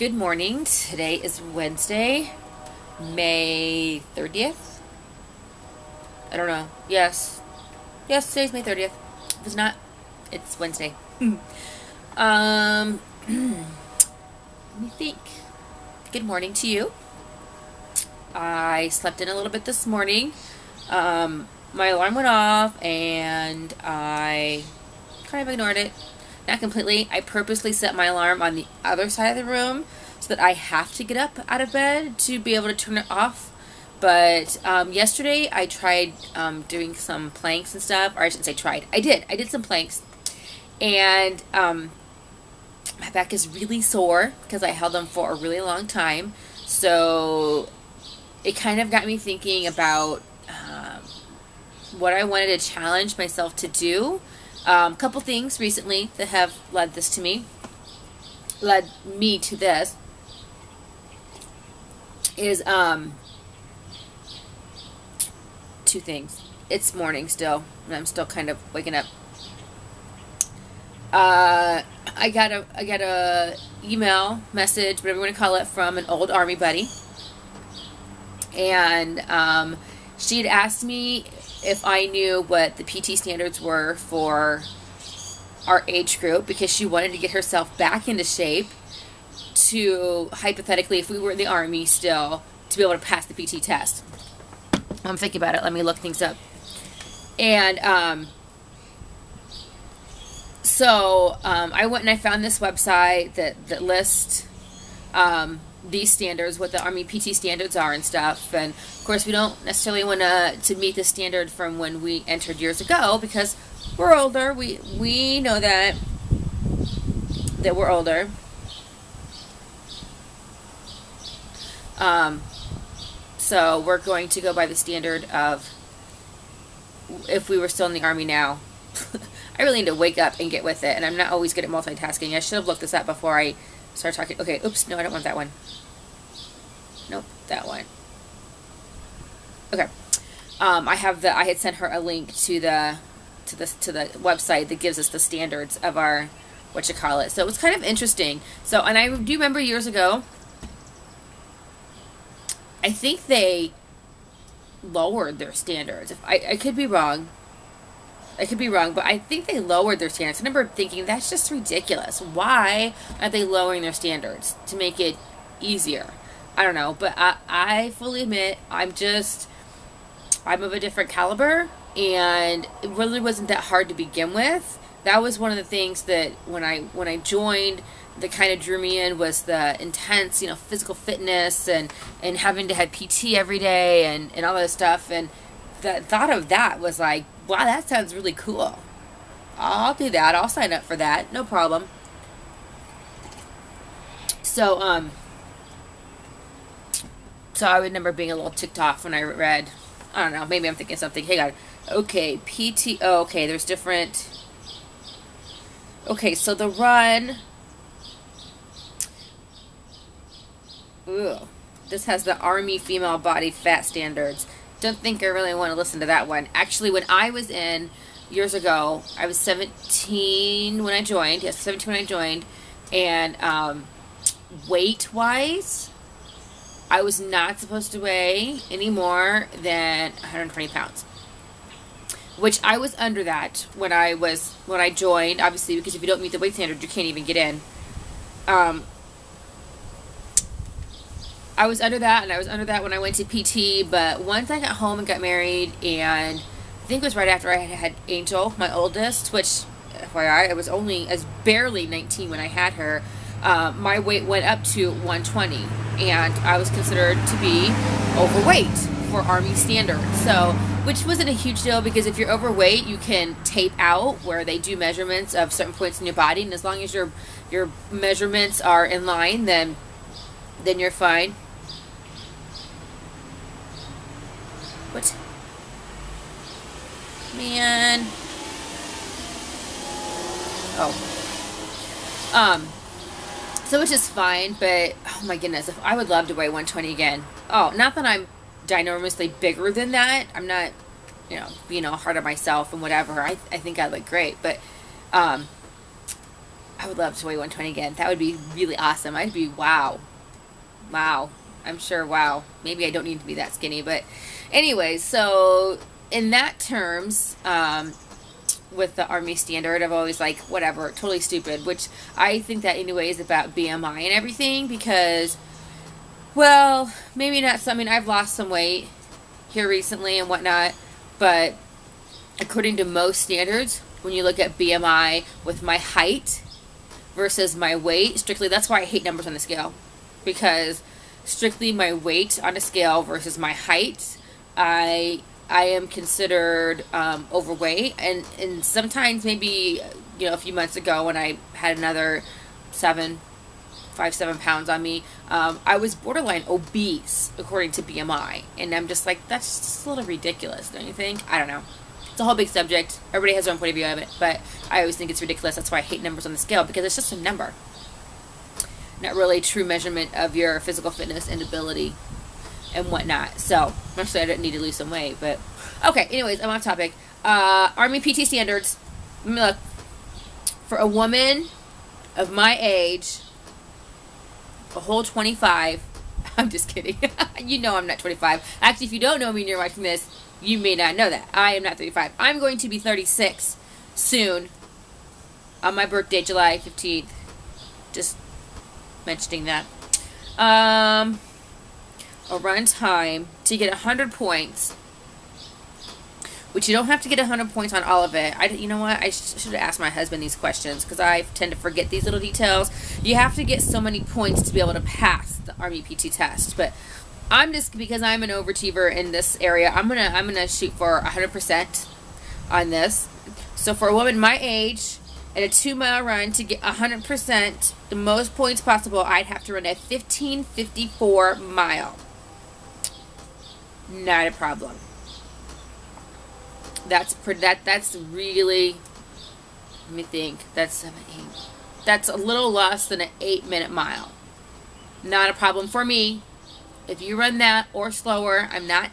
Good morning. Today is Wednesday, May 30th. I don't know. Yes. Yes, today's May 30th. If it's not, it's Wednesday. Let me think. Good morning to you. I slept in a little bit this morning. My alarm went off and I kind of ignored it. Not completely. I purposely set my alarm on the other side of the room so that I have to get up out of bed to be able to turn it off. But yesterday I tried doing some planks and stuff. Or I shouldn't say tried. I did some planks. And my back is really sore because I held them for a really long time. So it kind of got me thinking about what I wanted to challenge myself to do. A couple things recently that have led me to this is two things. It's morning still, and I'm still kind of waking up. I got a email message, whatever you want to call it, from an old Army buddy, and she had asked me if I knew what the PT standards were for our age group, because she wanted to get herself back into shape to, hypothetically, if we were in the Army still, to be able to pass the PT test. I'm thinking about it. Let me look things up. And so I went and I found this website that lists these standards, what the Army PT standards are and stuff. And of course we don't necessarily want to meet the standard from when we entered years ago, because we're older. We know that we're older. So we're going to go by the standard of if we were still in the Army now. I really need to wake up and get with it, and I'm not always good at multitasking. I should have looked this up before I start talking. Okay, oops, no, I don't want that one. Nope, that one. Okay. I had sent her a link to the website that gives us the standards of our whatchamacallit. So it was kind of interesting. So, and I do remember years ago, I think they lowered their standards. I could be wrong. I could be wrong, but I think they lowered their standards. I remember thinking, that's just ridiculous. Why are they lowering their standards? To make it easier. I don't know, but I fully admit I'm of a different caliber, and it really wasn't that hard to begin with. That was one of the things that when I joined, that kind of drew me in, was the intense, physical fitness and having to have PT every day and all that stuff. And the thought of that was like, wow, that sounds really cool. I'll do that. I'll sign up for that. No problem. So, so I remember being a little ticked off when I read, I don't know, maybe I'm thinking something. Hey, God. Okay, PT, oh, okay, there's different. Okay, so the run. Ugh. This has the Army female body fat standards. Don't think I really want to listen to that one. Actually, when I was in years ago, I was 17 when I joined. Yes, 17 when I joined. And weight-wise, I was not supposed to weigh any more than 120 pounds. Which I was under that when I joined, obviously, because if you don't meet the weight standard, you can't even get in. I was under that, and I was under that when I went to PT, but once I got home and got married, and I think it was right after I had Angel, my oldest, which, FYI, I was barely 19 when I had her, my weight went up to 120, and I was considered to be overweight for Army standards. So, which wasn't a huge deal, because if you're overweight, you can tape out where they do measurements of certain points in your body, and as long as your measurements are in line, then you're fine. What? Man. Oh. So which is fine, but oh my goodness, if I would love to weigh 120 again. Oh, not that I'm ginormously bigger than that. I'm not, being all hard on myself and whatever. I think I look great, but I would love to weigh 120 again. That would be really awesome. I'd be, wow. Wow. I'm sure, wow. Maybe I don't need to be that skinny. But anyways, so in that terms, with the Army standard, I've always like, whatever, totally stupid. Which I think that anyways about BMI and everything. Because, well, maybe not some, I mean, I've lost some weight here recently and whatnot. But according to most standards, when you look at BMI with my height versus my weight, strictly, that's why I hate numbers on the scale. Because strictly my weight on a scale versus my height, I am considered overweight. And sometimes maybe, you know, a few months ago when I had another 7 pounds on me, I was borderline obese according to BMI. And I'm just like, that's just a little ridiculous, don't you think? I don't know. It's a whole big subject. Everybody has their own point of view of it, but I always think it's ridiculous. That's why I hate numbers on the scale, because it's just a number. Not really a true measurement of your physical fitness and ability and whatnot. So, actually I didn't need to lose some weight, but okay, anyways, I'm off topic. Army PT standards. Let me look. For a woman of my age, a whole 25, I'm just kidding. You know I'm not 25. Actually, if you don't know me and you're watching this, you may not know that. I am not 35. I'm going to be 36 soon on my birthday, July 15th. Just mentioning that. A run time to get 100 points, which you don't have to get 100 points on all of it. You know what? I should have asked my husband these questions, because I tend to forget these little details. You have to get so many points to be able to pass the Army PT test, but I'm just, because I'm an overachiever in this area, I'm gonna shoot for 100% on this. So for a woman my age and a 2-mile run, to get 100%, the most points possible, I'd have to run a 15:54 mile. Not a problem. That's really, let me think, that's 7, 8. That's a little less than an 8-minute mile. Not a problem for me. If you run that or slower, I'm not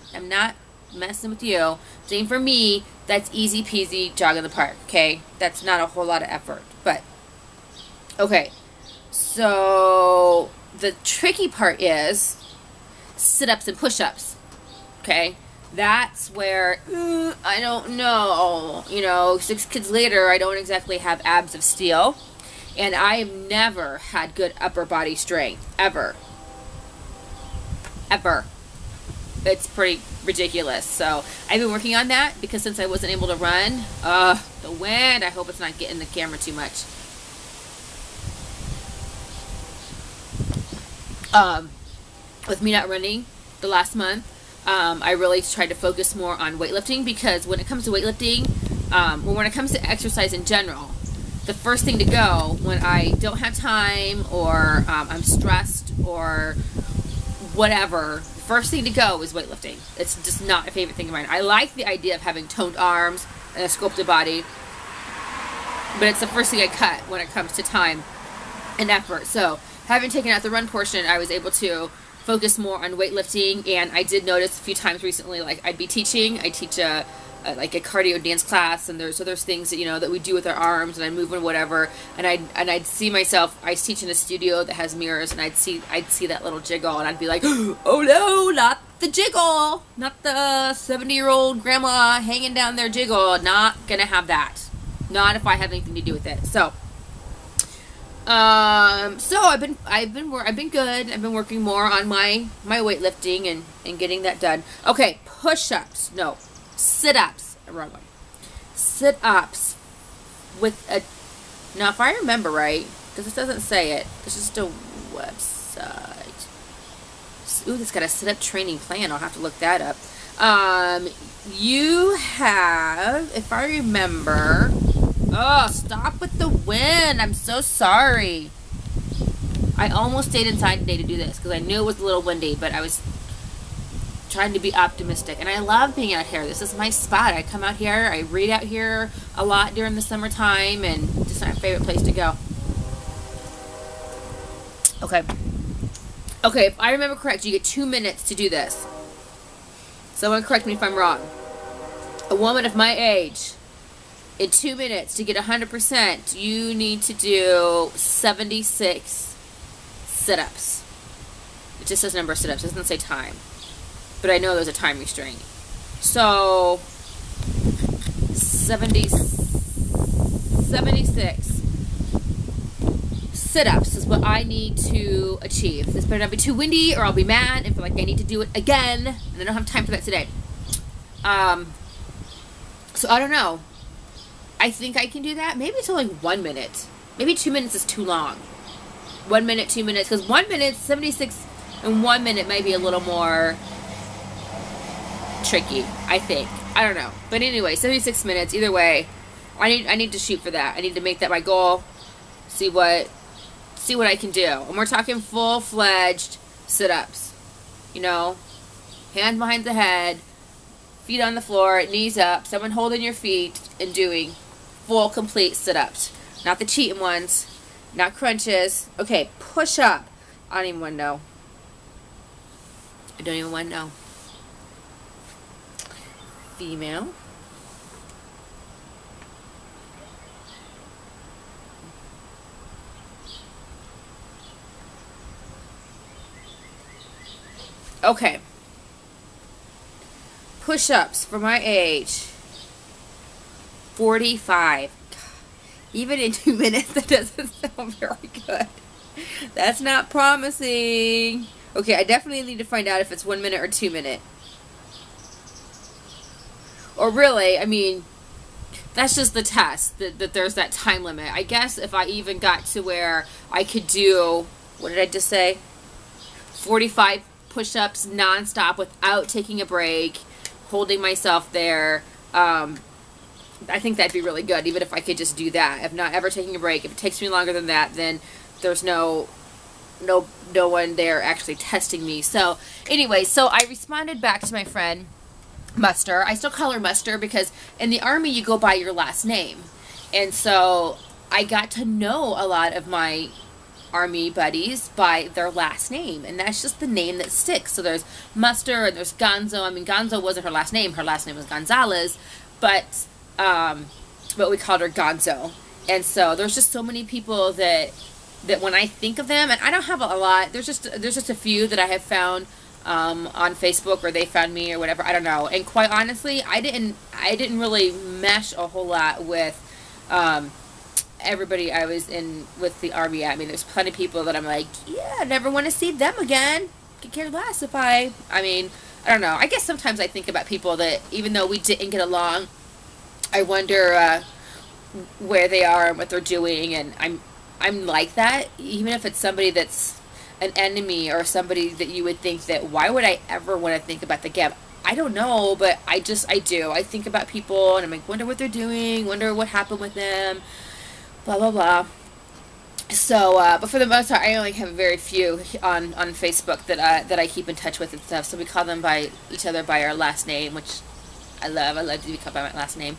messing with you. Same for me. That's easy peasy jog in the park. Okay, that's not a whole lot of effort. But okay, so the tricky part is sit-ups and push-ups. Okay, that's where I don't know. You know, 6 kids later, I don't exactly have abs of steel, and I have never had good upper body strength ever. It's pretty ridiculous. So I've been working on that, because since I wasn't able to run, the wind, I hope it's not getting the camera too much. With me not running the last month, I really tried to focus more on weightlifting, because when it comes to weightlifting, when it comes to exercise in general, the first thing to go when I don't have time, or I'm stressed, or whatever, the first thing to go is weightlifting. It's just not a favorite thing of mine. I like the idea of having toned arms and a sculpted body, but it's the first thing I cut when it comes to time and effort. So having taken out the run portion, I was able to focus more on weightlifting. And I did notice a few times recently, like I teach like a cardio dance class, and there's things that, you know, that we do with our arms, and I move and whatever, and I'd see myself, I teach in a studio that has mirrors, and I'd see that little jiggle, and I'd be like, oh no, not the jiggle, not the 70-year-old grandma hanging down there jiggle, not gonna have that, not if I have anything to do with it. So I've been good. I've been working more on my weightlifting and getting that done. Okay, push-ups, no, sit-ups, wrong one. Sit-ups with a, now if I remember right, because this doesn't say it, this is just a website. Ooh, it's got a sit-up training plan. I'll have to look that up. You have, if I remember, oh, stop with the wind. I'm so sorry. I almost stayed inside today to do this because I knew it was a little windy, but I was trying to be optimistic. And I love being out here. This is my spot. I come out here. I read out here a lot during the summertime, and just my favorite place to go. Okay. Okay, if I remember correct, you get 2 minutes to do this. Someone correct me if I'm wrong. A woman of my age in 2 minutes to get 100%, you need to do 76 sit-ups. It just says number of sit-ups. It doesn't say time. But I know there's a time restraint. So, 76 sit-ups is what I need to achieve. This better not be too windy or I'll be mad and feel like I need to do it again. And I don't have time for that today. So I don't know. I think I can do that. Maybe it's only 1 minute. Maybe 2 minutes is too long. 1 minute, 2 minutes. Because 1 minute, 76 in 1 minute might be a little more tricky, I think. I don't know. But anyway, 76 minutes. Either way, I need to shoot for that. I need to make that my goal. See what I can do. And we're talking full-fledged sit-ups. You know, hands behind the head, feet on the floor, knees up, someone holding your feet and doing full, complete sit-ups. Not the cheating ones, not crunches. Okay, push up. I don't even want to know. I don't even want to know. Female. Okay. Push-ups for my age. 45. Even in 2 minutes, that doesn't sound very good. That's not promising. Okay, I definitely need to find out if it's 1 minute or 2 minute. Or really, I mean, that's just the test, that there's that time limit. I guess if I even got to where I could do, what did I just say? 45 push-ups non-stop without taking a break, holding myself there. I think that'd be really good, even if I could just do that. If not ever taking a break, if it takes me longer than that, then there's no one there actually testing me. So anyway, so I responded back to my friend Muster. I still call her Muster because in the Army you go by your last name. And so I got to know a lot of my Army buddies by their last name, and that's just the name that sticks. So there's Muster and there's Gonzo. I mean, Gonzo wasn't her last name was Gonzalez, but we called her Gonzo. And so there's just so many people that when I think of them, and I don't have a lot, there's just a few that I have found on Facebook, or they found me, or whatever, I don't know. And quite honestly, I didn't really mesh a whole lot with everybody I was in with the Army. I mean, there's plenty of people that I'm like, yeah, I never want to see them again. Could care less if I mean, I don't know. I guess sometimes I think about people that, even though we didn't get along, I wonder where they are and what they're doing, and I'm like that, even if it's somebody that's an enemy or somebody that you would think that, why would I ever want to think about the gap? I don't know, but I do. I think about people, and I'm like, wonder what they're doing, wonder what happened with them, blah, blah, blah. So, but for the most part, I only have very few on Facebook that I keep in touch with and stuff. So we call them by each other by our last name, which I love. I love to be called by my last name.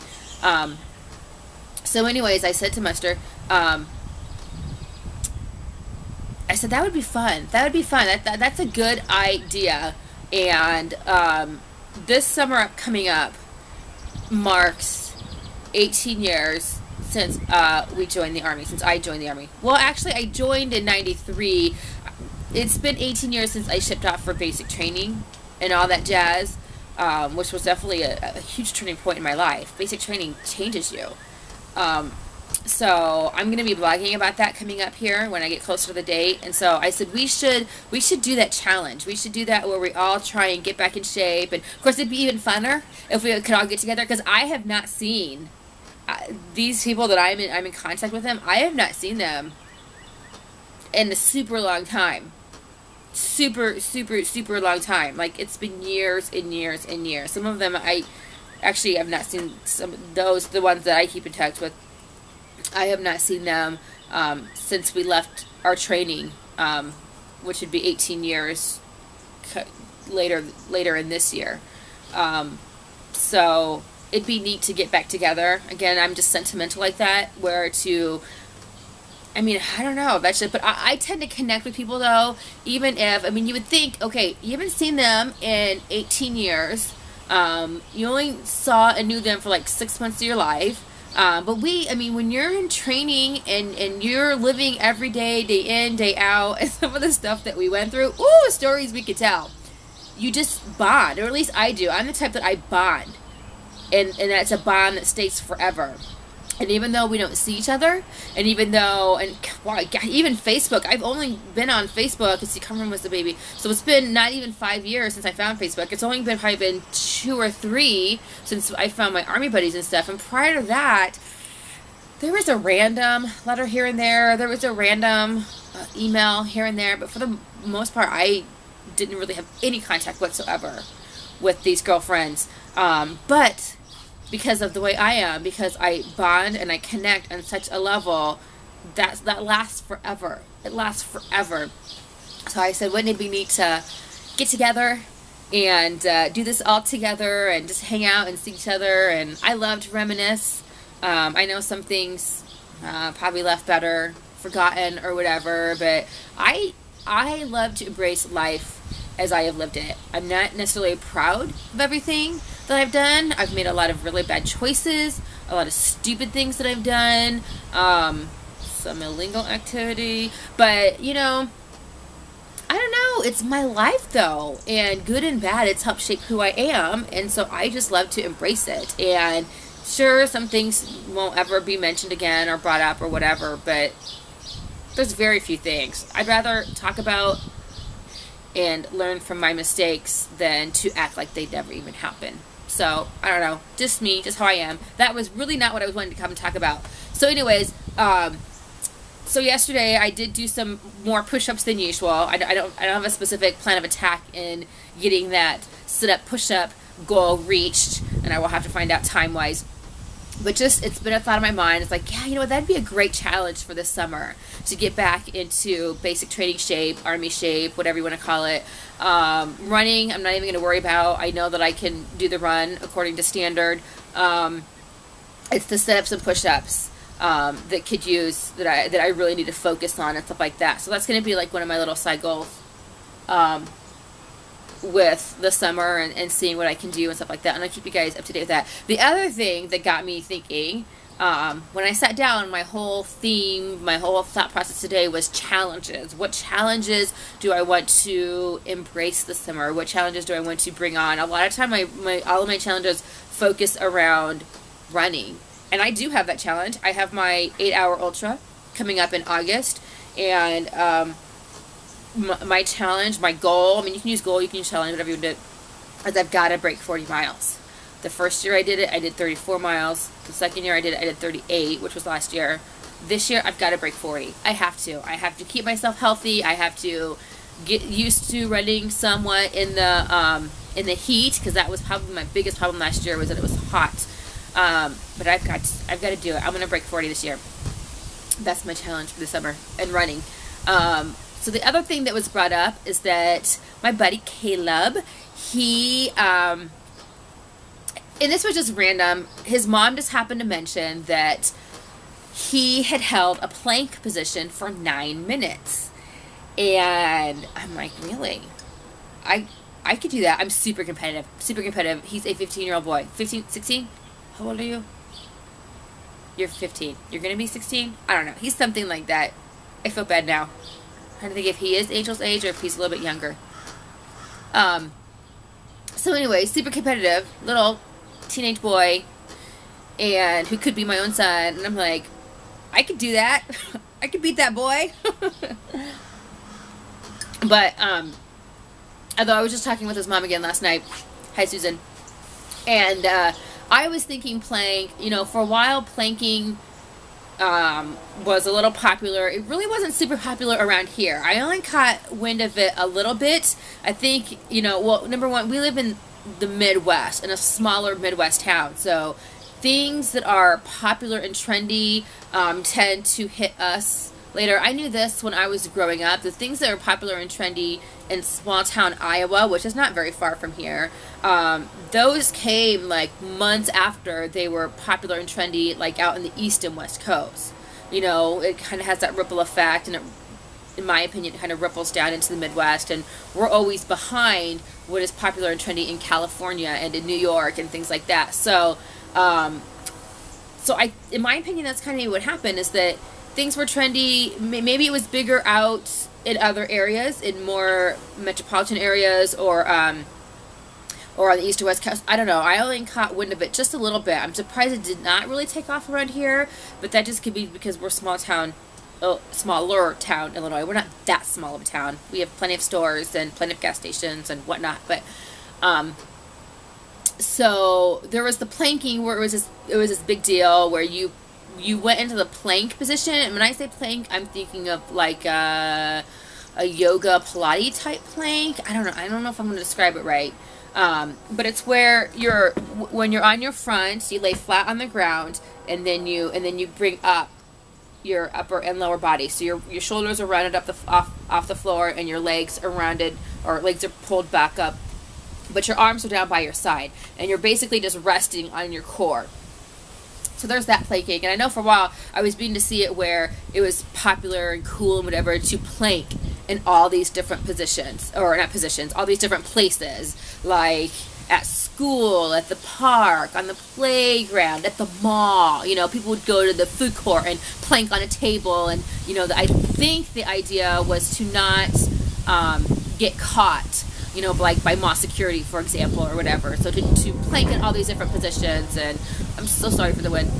So anyways, I said to Muster, I said that would be fun. That would be fun. That's a good idea. And this summer coming up marks 18 years since we joined the Army, since I joined the Army. Well, actually, I joined in 93. It's been 18 years since I shipped off for basic training and all that jazz, which was definitely a huge turning point in my life. Basic training changes you. So I'm going to be blogging about that coming up here when I get closer to the date. And so I said we should do that challenge. We should do that where we all try and get back in shape. And of course, it'd be even funner if we could all get together, because I have not seen these people that I'm in contact with them. I have not seen them in a super long time. Super long time. Like, it's been years and years and years. Some of them I actually have not seen. Some of those, the ones that I keep in touch with, I have not seen them since we left our training, which would be 18 years later in this year. So it'd be neat to get back together again. I'm just sentimental like that, where to, I mean, I don't know, that's just, but I tend to connect with people though, even if, I mean, you would think, okay, you haven't seen them in 18 years, you only saw and knew them for like 6 months of your life, But I mean, when you're in training and you're living every day, day in, day out, and some of the stuff that we went through, ooh, stories we could tell. You just bond, or at least I do. I'm the type that I bond. And that's a bond that stays forever. And even though we don't see each other, and even though, and wow, even Facebook, I've only been on Facebook, see, Cameron was the baby, so it's been not even 5 years since I found Facebook. It's only been probably been 2 or 3 since I found my Army buddies and stuff. And prior to that, there was a random letter here and there. There was a random email here and there. But for the most part, I didn't really have any contact whatsoever with these girlfriends. But because of the way I am, because I bond and I connect on such a level, that lasts forever. It lasts forever. So I said, wouldn't it be neat to get together and do this all together and just hang out and see each other? And I love to reminisce. I know some things probably left better, forgotten, or whatever, but I love to embrace life as I have lived it. I'm not necessarily proud of everything that I've done. I've made a lot of really bad choices, a lot of stupid things that I've done, some illegal activity, but you know, I don't know, it's my life though, and good and bad, it's helped shape who I am, and so I just love to embrace it. And sure, some things won't ever be mentioned again or brought up or whatever, but there's very few things I'd rather talk about and learn from my mistakes than to act like they never even happened. So, I don't know, just me, just how I am. That was really not what I was wanting to come and talk about. So anyways, so yesterday I did do some more push-ups than usual. I don't have a specific plan of attack in getting that sit-up, push-up goal reached, and I will have to find out time-wise. But just, it's been a thought in my mind. It's like, yeah, you know what, that'd be a great challenge for this summer, to get back into basic training shape, Army shape, whatever you want to call it. Running, I'm not even going to worry about. I know that I can do the run according to standard. It's the sit-ups and push-ups that could use, that I really need to focus on and stuff like that. So that's going to be like one of my little side goals with the summer, and seeing what I can do and stuff like that. And I'll keep you guys up to date with that. The other thing that got me thinking, when I sat down, my whole theme, my whole thought process today was challenges. What challenges do I want to embrace this summer? What challenges do I want to bring on? A lot of time, all of my challenges focus around running. And I do have that challenge. I have my 8-hour ultra coming up in August. And my challenge, my goal, I mean, you can use goal, you can use challenge, whatever you do, is I've got to break 40 miles. The first year I did it, I did 34 miles. The second year I did it, I did 38, which was last year. This year, I've got to break 40. I have to. I have to keep myself healthy. I have to get used to running somewhat in the heat, because that was probably my biggest problem last year, was that it was hot. But I've got to do it. I'm going to break 40 this year. That's my challenge for the summer, and running. So the other thing that was brought up is that my buddy Caleb, he, and this was just random, his mom just happened to mention that he had held a plank position for 9 minutes. And I'm like, really? I could do that. I'm super competitive. Super competitive. He's a 15-year-old boy. 15, 16? How old are you? You're 15. You're going to be 16? I don't know. He's something like that. I feel bad now. I'm trying to think if he is Angel's age or if he's a little bit younger. So anyway, super competitive, little teenage boy, and who could be my own son. And I'm like, I could do that. I could beat that boy. But although I was just talking with his mom again last night. Hi, Susan. And I was thinking plank, you know, for a while planking was a little popular. It really wasn't super popular around here. I only caught wind of it a little bit. I think, you know, well, number one, we live in the Midwest, in a smaller Midwest town, so things that are popular and trendy tend to hit us later. I knew this when I was growing up. The things that are popular and trendy in small town Iowa, which is not very far from here, those came like months after they were popular and trendy, like out in the East and West Coast. You know, it kind of has that ripple effect, and it, in my opinion, it kind of ripples down into the Midwest, and we're always behind what is popular and trendy in California and in New York and things like that. So So in my opinion, that's kind of what happened, is that things were trendy. Maybe it was bigger out in other areas, in more metropolitan areas, or on the east or west coast. I don't know. I only caught wind of it just a little bit. I'm surprised it did not really take off around here, but that just could be because we're smaller town, Illinois. We're not that small of a town. We have plenty of stores and plenty of gas stations and whatnot, but so there was the planking where it was this big deal where you went into the plank position. And when I say plank, I'm thinking of like a yoga Pilates type plank. I don't know if I'm going to describe it right. But it's where when you're on your front, you lay flat on the ground, and then you bring up your upper and lower body. So your shoulders are rounded up off the floor, and your legs are rounded, or legs are pulled back up, but your arms are down by your side, and you're basically just resting on your core. So there's that planking. And I know for a while I was beginning to see it where it was popular and cool and whatever to plank in all these different positions, or not positions, all these different places, like at school, at the park, on the playground, at the mall. You know, people would go to the food court and plank on a table, and you know, I think the idea was to not get caught, you know, like by mall security, for example, or whatever. So to plank in all these different positions. And I'm so sorry for the wind.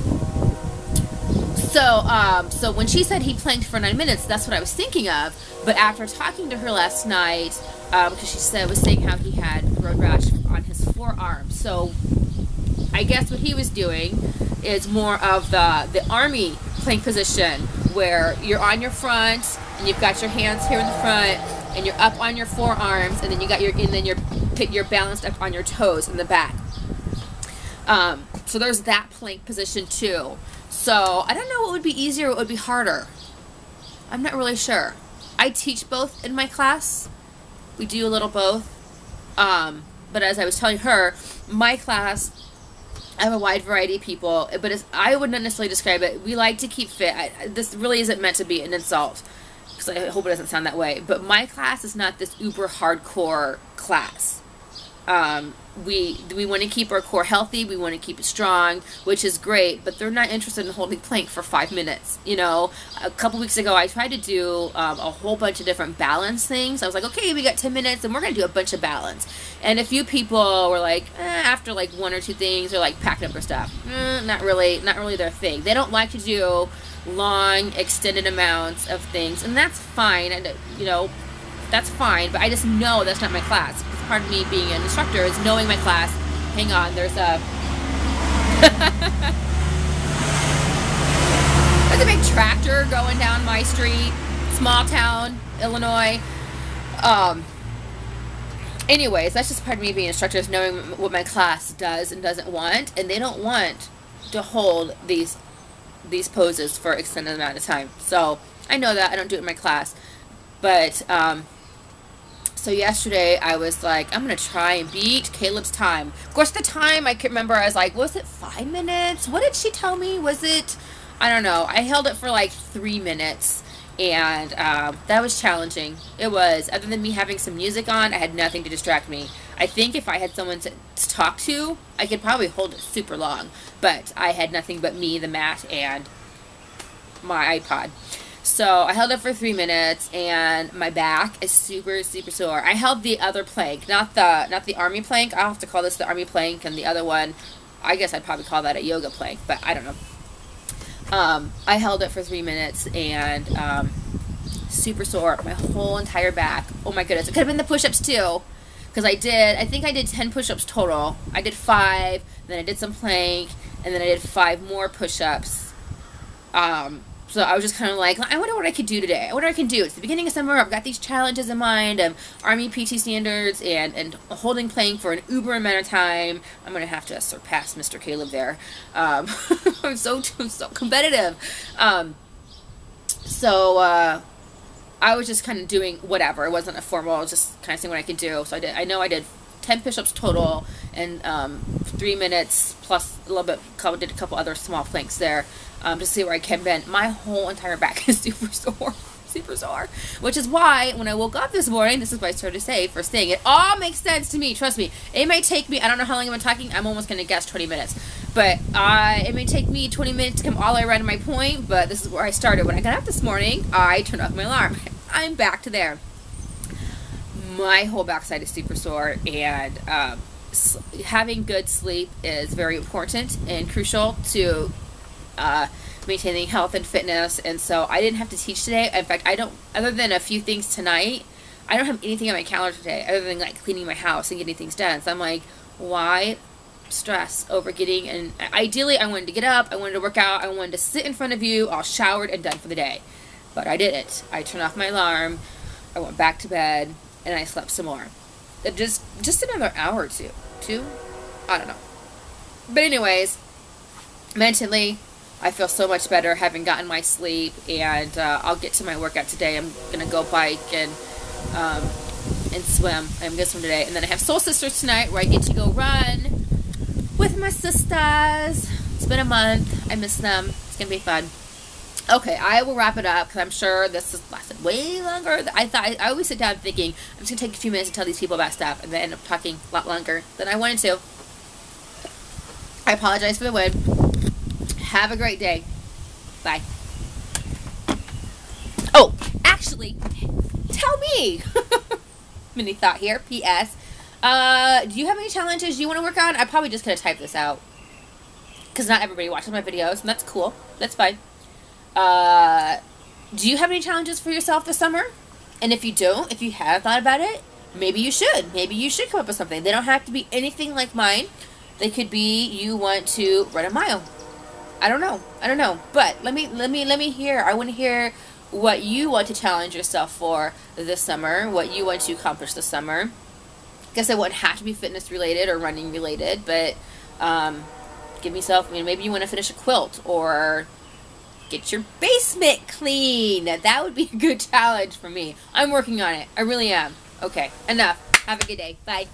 So when she said he planked for 9 minutes, that's what I was thinking of. But after talking to her last night, because she was saying how he had road rash on his forearm. So I guess what he was doing is more of the army plank position, where you're on your front and you've got your hands here in the front, and you're up on your forearms, and then you're balanced up on your toes in the back. So there's that plank position too. So I don't know what would be easier, what would be harder. I'm not really sure. I teach both in my class. We do a little both. But as I was telling her, my class, I have a wide variety of people, but I would not necessarily describe it. We like to keep fit. This really isn't meant to be an insult, because I hope it doesn't sound that way. But my class is not this uber hardcore class. We want to keep our core healthy. We want to keep it strong, which is great, but they're not interested in holding plank for 5 minutes. You know, a couple weeks ago, I tried to do a whole bunch of different balance things. I was like, okay, we got 10 minutes and we're going to do a bunch of balance. And a few people were like, after like 1 or 2 things, they're like packing up their stuff. Not really their thing. They don't like to do long, extended amounts of things, and that's fine. And, you know, that's fine, but I just know that's not my class. Because part of me being an instructor is knowing my class. Hang on, there's a big tractor going down my street. Small town, Illinois. Anyways, that's just part of me being an instructor, is knowing what my class does and doesn't want, and they don't want to hold these poses for an extended amount of time. So I know that. I don't do it in my class. But so yesterday I was like, I'm going to try and beat Caleb's time. Of course, the time I can remember, I was like, was it 5 minutes? What did she tell me? Was it, I don't know. I held it for like 3 minutes, and that was challenging. It was. Other than me having some music on, I had nothing to distract me. I think if I had someone to talk to, I could probably hold it super long. But I had nothing but me, the mat, and my iPod. So I held it for 3 minutes, and my back is super, super sore. I held the other plank, not the army plank. I'll have to call this the army plank, and the other one, I guess I'd probably call that a yoga plank, but I don't know. I held it for 3 minutes, and super sore, my whole entire back. Oh my goodness, it could have been the push-ups too, because I think I did 10 push-ups total. I did 5, then I did some plank, and then I did 5 more push-ups. So I was just kind of like, I wonder what I could do today. I wonder what I can do. It's the beginning of summer. I've got these challenges in mind. Army PT standards and holding plank for an uber amount of time. I'm going to have to surpass Mr. Caleb there. I'm so competitive. So I was just kind of doing whatever. It wasn't a formal. I was just kind of seeing what I could do. So I know I did 10 push-ups total, and 3 minutes plus a little bit. Did a couple other small planks there. To see where I can bend. My whole entire back is super sore, which is why when I woke up this morning, this is what I started to say first thing. It all makes sense to me. Trust me. It might take me, I don't know how long I've been talking. I'm almost going to guess 20 minutes. But it may take me 20 minutes to come all the way around to my point, but this is where I started. When I got up this morning, I turned off my alarm. I'm back to there. My whole backside is super sore, and having good sleep is very important and crucial to maintaining health and fitness. And so I didn't have to teach today. In fact, I don't, other than a few things tonight, I don't have anything on my calendar today other than like cleaning my house and getting things done. So I'm like, why stress over getting, and ideally I wanted to get up, I wanted to work out, I wanted to sit in front of you all showered and done for the day. But I didn't. I turned off my alarm, I went back to bed, and I slept some more. Just another hour or two? I don't know. But anyways, mentally, I feel so much better having gotten my sleep, and I'll get to my workout today. I'm going to go bike and swim. I'm going to swim today. And then I have Soul Sisters tonight where I get to go run with my sisters. It's been a month. I miss them. It's going to be fun. Okay, I will wrap it up because I'm sure this has lasted way longer. I always sit down thinking, I'm just going to take a few minutes to tell these people about stuff, and then end up talking a lot longer than I wanted to. I apologize for the win. Have a great day. Bye. Oh, actually, tell me. Mini thought here. P.S. Do you have any challenges you want to work on? I probably just could have typed this out because not everybody watches my videos, and that's cool. That's fine. Do you have any challenges for yourself this summer? And if you don't, if you have thought about it, maybe you should. Maybe you should come up with something. They don't have to be anything like mine. They could be you want to run a mile. I don't know. But let me hear. I want to hear what you want to challenge yourself for this summer, what you want to accomplish this summer. I guess it wouldn't have to be fitness related or running related, but give yourself, maybe you want to finish a quilt or get your basement clean. That would be a good challenge for me. I'm working on it. I really am. Okay, enough. Have a good day. Bye.